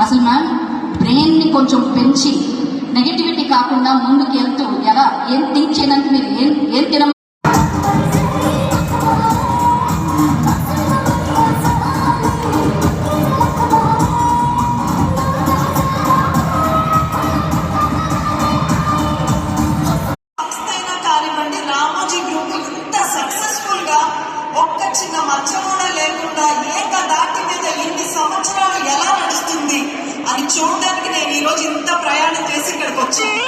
అసలు మ్యామ్ బ్రెయిన్ని కొంచెం పెంచి నెగటివిటీ కాకుండా ముందుకు వెళ్తూ ఎలా ఏం థింక్ చేయడానికి మీరు ఏం తిన చిన్న మచ్చ కూడా లేకుండా ఏకదాటి మీద ఎన్ని సంవత్సరాలు ఎలా నడుస్తుంది అని చూడడానికి నేను ఈరోజు ఇంత ప్రయాణం చేసి ఇక్కడికి వచ్చాను.